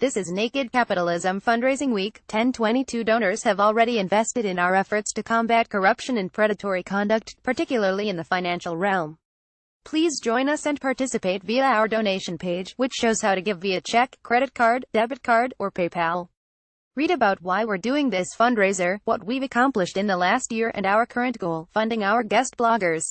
This is Naked Capitalism Fundraising Week. 1022 donors have already invested in our efforts to combat corruption and predatory conduct, particularly in the financial realm. Please join us and participate via our donation page, which shows how to give via check, credit card, debit card, or PayPal. Read about why we're doing this fundraiser, what we've accomplished in the last year, and our current goal, funding our guest bloggers.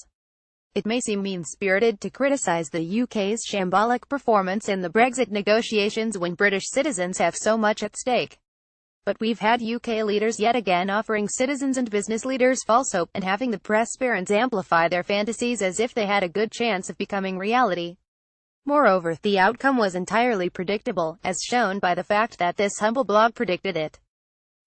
It may seem mean-spirited to criticize the UK's shambolic performance in the Brexit negotiations when British citizens have so much at stake. But we've had UK leaders yet again offering citizens and business leaders false hope, and having the press barons amplify their fantasies as if they had a good chance of becoming reality. Moreover, the outcome was entirely predictable, as shown by the fact that this humble blog predicted it.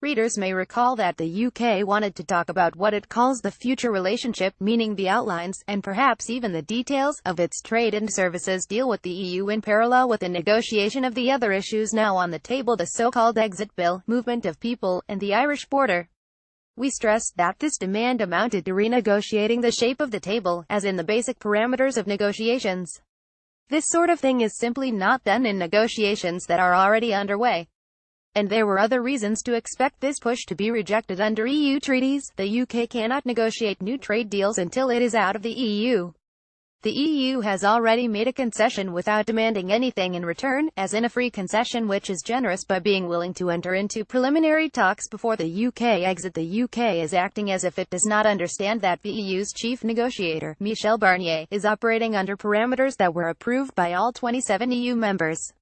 Readers may recall that the UK wanted to talk about what it calls the future relationship, meaning the outlines, and perhaps even the details, of its trade and services deal with the EU in parallel with the negotiation of the other issues now on the table, the so-called exit bill, movement of people, and the Irish border. We stressed that this demand amounted to renegotiating the shape of the table, as in the basic parameters of negotiations. This sort of thing is simply not done in negotiations that are already underway. And there were other reasons to expect this push to be rejected under EU treaties. The UK cannot negotiate new trade deals until it is out of the EU. The EU has already made a concession without demanding anything in return, as in a free concession which is generous by being willing to enter into preliminary talks before the UK exit. The UK is acting as if it does not understand that the EU's chief negotiator, Michel Barnier, is operating under parameters that were approved by all 27 EU members.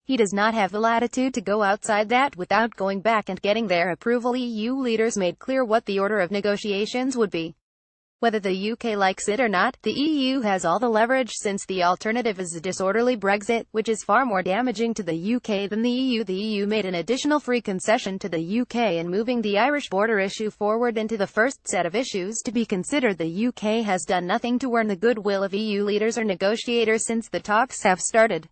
He does not have the latitude to go outside that without going back and getting their approval. EU leaders made clear what the order of negotiations would be. Whether the UK likes it or not, the EU has all the leverage, since the alternative is a disorderly Brexit, which is far more damaging to the UK than the EU. The EU made an additional free concession to the UK in moving the Irish border issue forward into the first set of issues to be considered. The UK has done nothing to earn the goodwill of EU leaders or negotiators since the talks have started.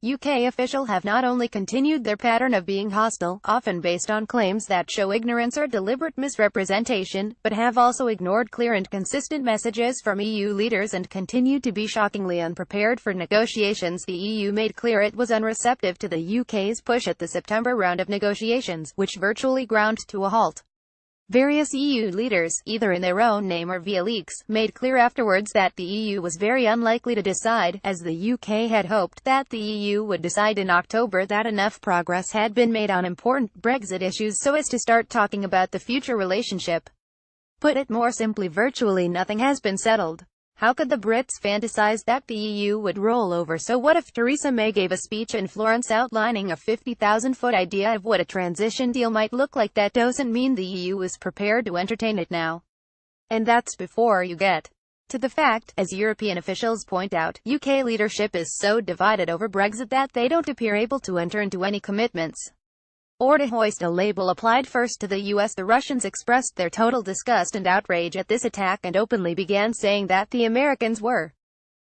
UK officials have not only continued their pattern of being hostile, often based on claims that show ignorance or deliberate misrepresentation, but have also ignored clear and consistent messages from EU leaders and continued to be shockingly unprepared for negotiations. The EU made clear it was unreceptive to the UK's push at the September round of negotiations, which virtually ground to a halt. Various EU leaders, either in their own name or via leaks, made clear afterwards that the EU was very unlikely to decide, as the UK had hoped that the EU would decide in October that enough progress had been made on important Brexit issues so as to start talking about the future relationship. Put it more simply, virtually nothing has been settled. How could the Brits fantasize that the EU would roll over? So what if Theresa May gave a speech in Florence outlining a 50,000-foot idea of what a transition deal might look like? That doesn't mean the EU is prepared to entertain it now. And that's before you get to the fact, as European officials point out, UK leadership is so divided over Brexit that they don't appear able to enter into any commitments or to hoist a label applied first to the US. The Russians expressed their total disgust and outrage at this attack and openly began saying that the Americans were,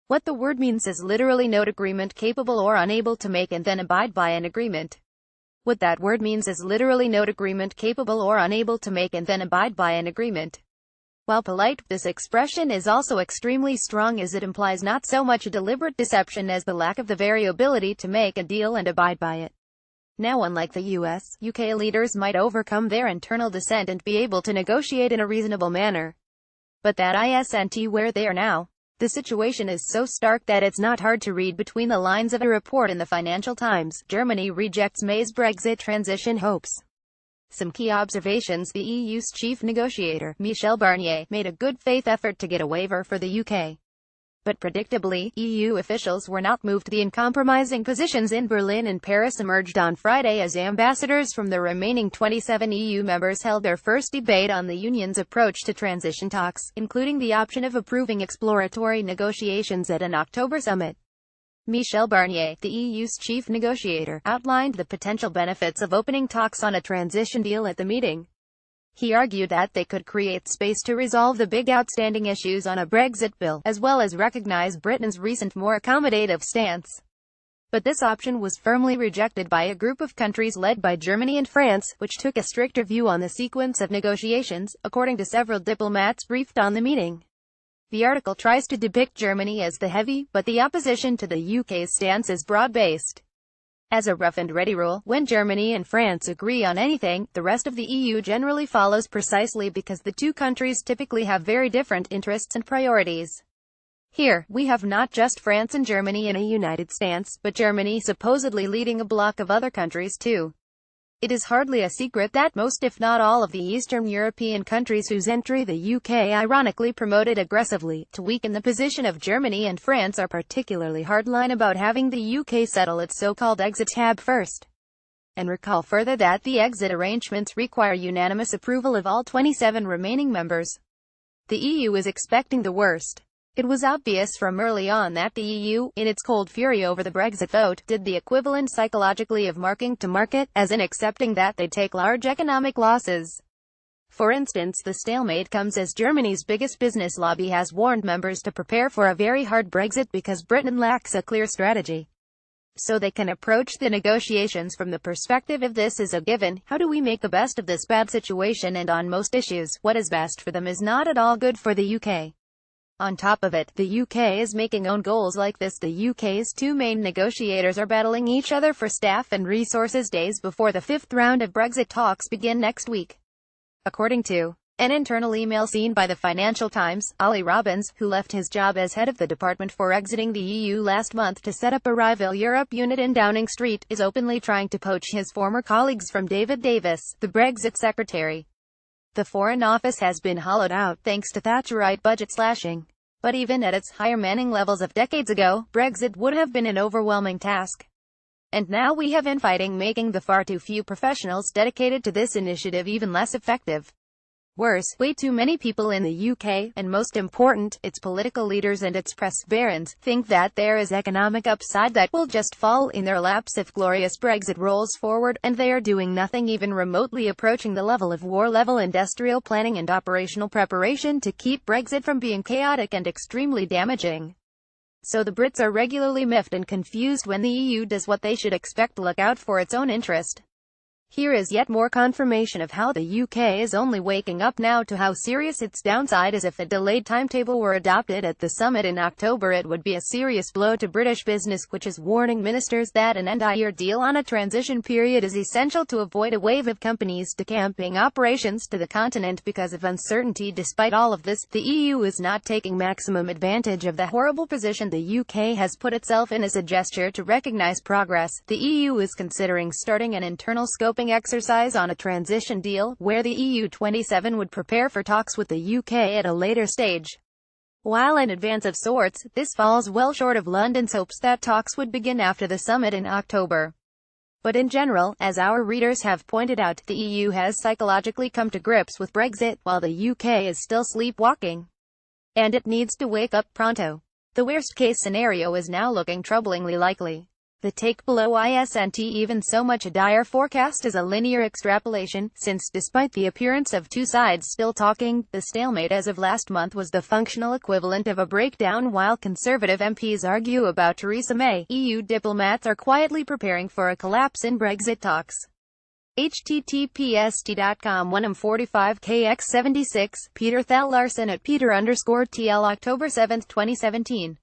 what the word means is literally note agreement capable or unable to make and then abide by an agreement. What that word means is literally note agreement capable or unable to make and then abide by an agreement. While polite, this expression is also extremely strong, as it implies not so much a deliberate deception as the lack of the variability to make a deal and abide by it. Now, unlike the US, UK leaders might overcome their internal dissent and be able to negotiate in a reasonable manner. But that isn't where they are now. The situation is so stark that it's not hard to read between the lines of a report in the Financial Times. Germany rejects May's Brexit transition hopes. Some key observations: the EU's chief negotiator, Michel Barnier, made a good faith effort to get a waiver for the UK. But predictably, EU officials were not moved. The uncompromising positions in Berlin and Paris emerged on Friday as ambassadors from the remaining 27 EU members held their first debate on the Union's approach to transition talks, including the option of approving exploratory negotiations at an October summit. Michel Barnier, the EU's chief negotiator, outlined the potential benefits of opening talks on a transition deal at the meeting. He argued that they could create space to resolve the big outstanding issues on a Brexit bill, as well as recognize Britain's recent more accommodative stance. But this option was firmly rejected by a group of countries led by Germany and France, which took a stricter view on the sequence of negotiations, according to several diplomats briefed on the meeting. The article tries to depict Germany as the heavy, but the opposition to the UK's stance is broad-based. As a rough and ready rule, when Germany and France agree on anything, the rest of the EU generally follows precisely because the two countries typically have very different interests and priorities. Here, we have not just France and Germany in a united stance, but Germany supposedly leading a bloc of other countries too. It is hardly a secret that most if not all of the Eastern European countries whose entry the UK ironically promoted aggressively to weaken the position of Germany and France are particularly hardline about having the UK settle its so-called exit tab first. And recall further that the exit arrangements require unanimous approval of all 27 remaining members. The EU is expecting the worst. It was obvious from early on that the EU, in its cold fury over the Brexit vote, did the equivalent psychologically of marking to market, as in accepting that they'd take large economic losses. For instance, the stalemate comes as Germany's biggest business lobby has warned members to prepare for a very hard Brexit because Britain lacks a clear strategy. So they can approach the negotiations from the perspective of this is a given, how do we make the best of this bad situation, and on most issues, what is best for them is not at all good for the UK. On top of it, the UK is making own goals like this. The UK's two main negotiators are battling each other for staff and resources days before the fifth round of Brexit talks begin next week. According to an internal email seen by the Financial Times, Ollie Robbins, who left his job as head of the department for exiting the EU last month to set up a rival Europe unit in Downing Street, is openly trying to poach his former colleagues from David Davis, the Brexit secretary. The Foreign Office has been hollowed out thanks to Thatcherite budget slashing. But even at its higher manning levels of decades ago, Brexit would have been an overwhelming task. And now we have infighting, making the far too few professionals dedicated to this initiative even less effective. Worse, way too many people in the UK, and most important, its political leaders and its press barons, think that there is economic upside that will just fall in their laps if glorious Brexit rolls forward, and they are doing nothing even remotely approaching the level of war-level industrial planning and operational preparation to keep Brexit from being chaotic and extremely damaging. So the Brits are regularly miffed and confused when the EU does what they should expect to look out for its own interest. Here is yet more confirmation of how the UK is only waking up now to how serious its downside is. If a delayed timetable were adopted at the summit in October, it would be a serious blow to British business, which is warning ministers that an end-of-year deal on a transition period is essential to avoid a wave of companies decamping operations to the continent because of uncertainty. Despite all of this, the EU is not taking maximum advantage of the horrible position the UK has put itself in. As a gesture to recognize progress, the EU is considering starting an internal scoping exercise on a transition deal, where the EU 27 would prepare for talks with the UK at a later stage. While an advance of sorts, this falls well short of London's hopes that talks would begin after the summit in October. But in general, as our readers have pointed out, the EU has psychologically come to grips with Brexit, while the UK is still sleepwalking. And it needs to wake up pronto. The worst-case scenario is now looking troublingly likely. The take below isn't even so much a dire forecast as a linear extrapolation, since despite the appearance of two sides still talking, the stalemate as of last month was the functional equivalent of a breakdown. While Conservative MPs argue about Theresa May, EU diplomats are quietly preparing for a collapse in Brexit talks. https://t.com 1m45kx76, Peter Thal Larson at Peter_TL October 7, 2017.